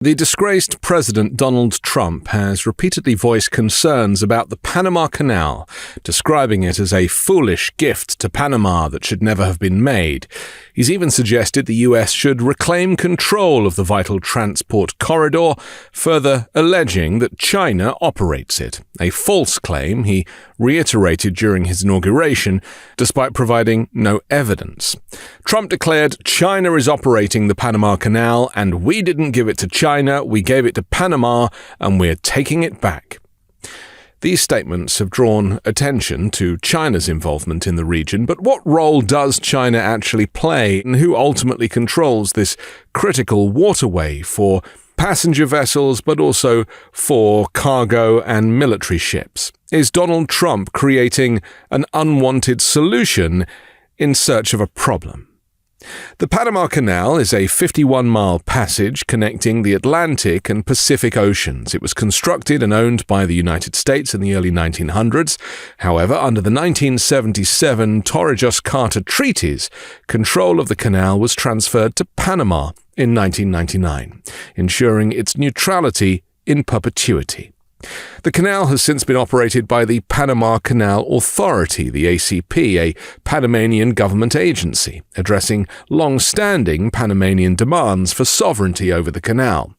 The disgraced President Donald Trump has repeatedly voiced concerns about the Panama Canal, describing it as a foolish gift to Panama that should never have been made. He's even suggested the US should reclaim control of the vital transport corridor, further alleging that China operates it, a false claim he reiterated during his inauguration, despite providing no evidence. Trump declared, "China is operating the Panama Canal, and we didn't give it to China, we gave it to Panama, and we're taking it back." These statements have drawn attention to China's involvement in the region, but what role does China actually play, and who ultimately controls this critical waterway for passenger vessels, but also for cargo and military ships? Is Donald Trump creating an unwanted solution in search of a problem? The Panama Canal is a 51-mile passage connecting the Atlantic and Pacific Oceans. It was constructed and owned by the United States in the early 1900s. However, under the 1977 Torrijos-Carter treaties, control of the canal was transferred to Panama in 1999, ensuring its neutrality in perpetuity. The canal has since been operated by the Panama Canal Authority, the ACP, a Panamanian government agency, addressing long-standing Panamanian demands for sovereignty over the canal.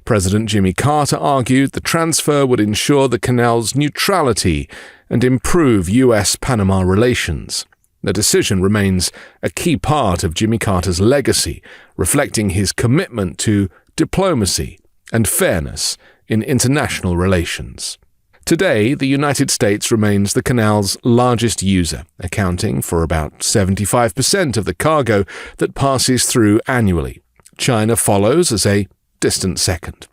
President Jimmy Carter argued the transfer would ensure the canal's neutrality and improve U.S.-Panama relations. The decision remains a key part of Jimmy Carter's legacy, reflecting his commitment to diplomacy and fairness in international relations. Today, the United States remains the canal's largest user, accounting for about 75% of the cargo that passes through annually. China follows as a distant second.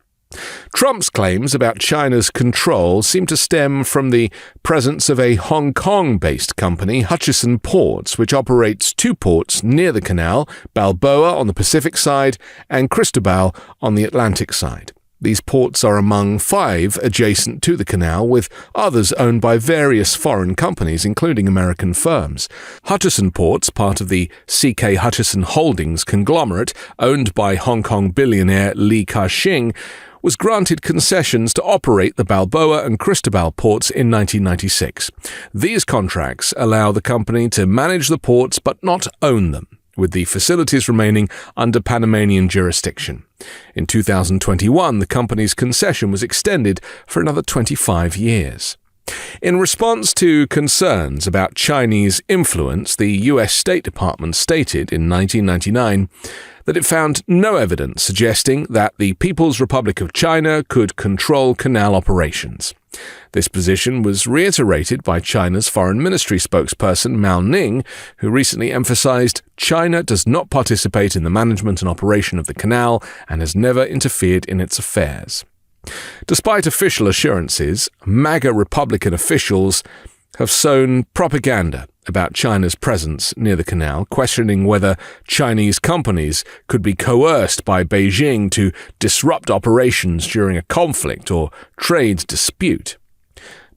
Trump's claims about China's control seem to stem from the presence of a Hong Kong-based company, Hutchison Ports, which operates two ports near the canal, Balboa on the Pacific side and Cristobal on the Atlantic side. These ports are among 5 adjacent to the canal, with others owned by various foreign companies, including American firms. Hutchison Ports, part of the C.K. Hutchison Holdings conglomerate, owned by Hong Kong billionaire Li Ka-shing, was granted concessions to operate the Balboa and Cristobal ports in 1996. These contracts allow the company to manage the ports but not own them, with the facilities remaining under Panamanian jurisdiction. In 2021, the company's concession was extended for another 25 years. In response to concerns about Chinese influence, the U.S. State Department stated in 1999 that it found no evidence suggesting that the People's Republic of China could control canal operations. This position was reiterated by China's Foreign Ministry spokesperson Mao Ning, who recently emphasized China does not participate in the management and operation of the canal and has never interfered in its affairs. Despite official assurances, MAGA Republican officials have sown propaganda about China's presence near the canal, questioning whether Chinese companies could be coerced by Beijing to disrupt operations during a conflict or trade dispute.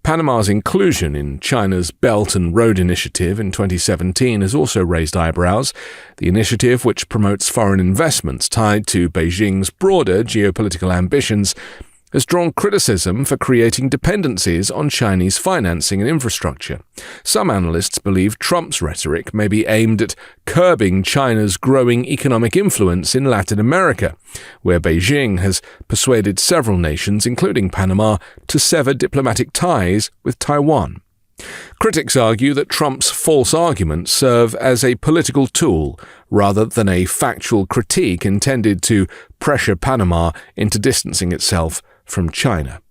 Panama's inclusion in China's Belt and Road Initiative in 2017 has also raised eyebrows. The initiative, which promotes foreign investments tied to Beijing's broader geopolitical ambitions, has drawn criticism for creating dependencies on Chinese financing and infrastructure. Some analysts believe Trump's rhetoric may be aimed at curbing China's growing economic influence in Latin America, where Beijing has persuaded several nations, including Panama, to sever diplomatic ties with Taiwan. Critics argue that Trump's false arguments serve as a political tool rather than a factual critique intended to pressure Panama into distancing itself from China.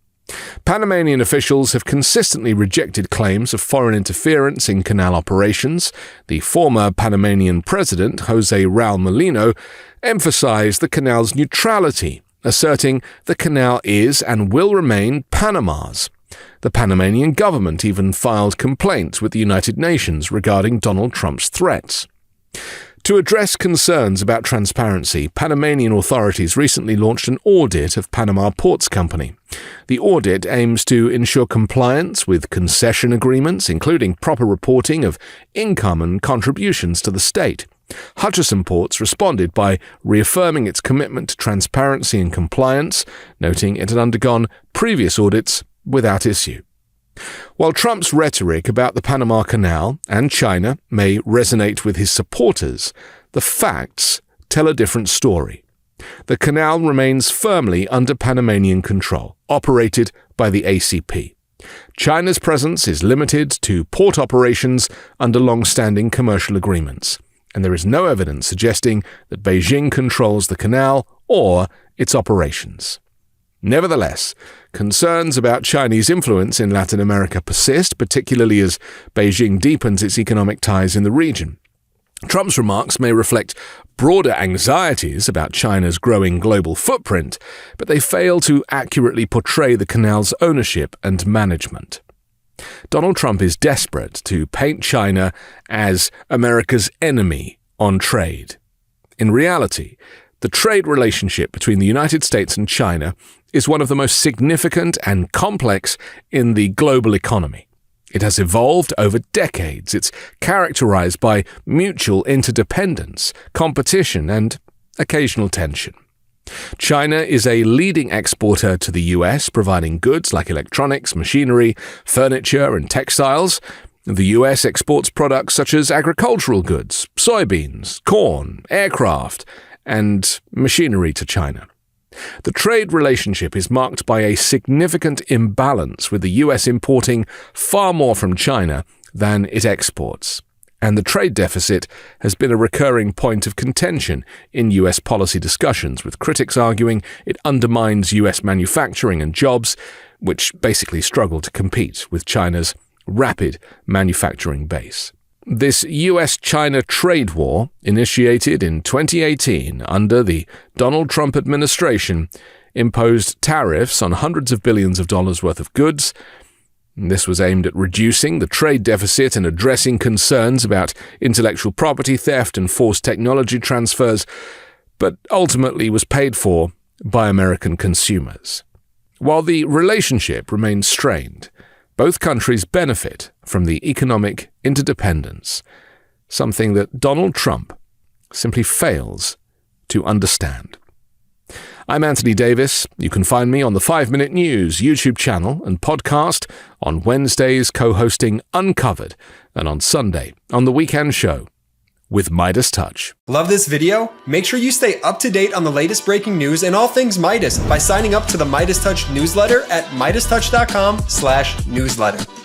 Panamanian officials have consistently rejected claims of foreign interference in canal operations. The former Panamanian president, José Raúl Mulino, emphasized the canal's neutrality, asserting the canal is and will remain Panama's. The Panamanian government even filed complaints with the United Nations regarding Donald Trump's threats. To address concerns about transparency, Panamanian authorities recently launched an audit of Panama Ports Company. The audit aims to ensure compliance with concession agreements, including proper reporting of income and contributions to the state. Hutchison Ports responded by reaffirming its commitment to transparency and compliance, noting it had undergone previous audits without issue. While Trump's rhetoric about the Panama Canal and China may resonate with his supporters, the facts tell a different story. The canal remains firmly under Panamanian control, operated by the ACP. China's presence is limited to port operations under long-standing commercial agreements, and there is no evidence suggesting that Beijing controls the canal or its operations. Nevertheless, concerns about Chinese influence in Latin America persist, particularly as Beijing deepens its economic ties in the region. Trump's remarks may reflect broader anxieties about China's growing global footprint, but they fail to accurately portray the canal's ownership and management. Donald Trump is desperate to paint China as America's enemy on trade. In reality, the trade relationship between the United States and China is one of the most significant and complex in the global economy. It has evolved over decades. It's characterized by mutual interdependence, competition, and occasional tension. China is a leading exporter to the US, providing goods like electronics, machinery, furniture, and textiles. The US exports products such as agricultural goods, soybeans, corn, aircraft, and machinery to China. The trade relationship is marked by a significant imbalance, with the US importing far more from China than it exports. And the trade deficit has been a recurring point of contention in US policy discussions, with critics arguing it undermines US manufacturing and jobs, which basically struggle to compete with China's rapid manufacturing base. This US-China trade war, initiated in 2018 under the Donald Trump administration, imposed tariffs on hundreds of billions of dollars worth of goods. This was aimed at reducing the trade deficit and addressing concerns about intellectual property theft and forced technology transfers, but ultimately was paid for by American consumers. While the relationship remains strained, both countries benefit from the economic interdependence, something that Donald Trump simply fails to understand. I'm Anthony Davis. You can find me on the 5 Minute News YouTube channel and podcast, on Wednesdays co-hosting Uncovered, and on Sunday on The Weekend Show with MeidasTouch. Love this video? Make sure you stay up to date on the latest breaking news and all things Meidas by signing up to the MeidasTouch newsletter at MeidasTouch.com/newsletter.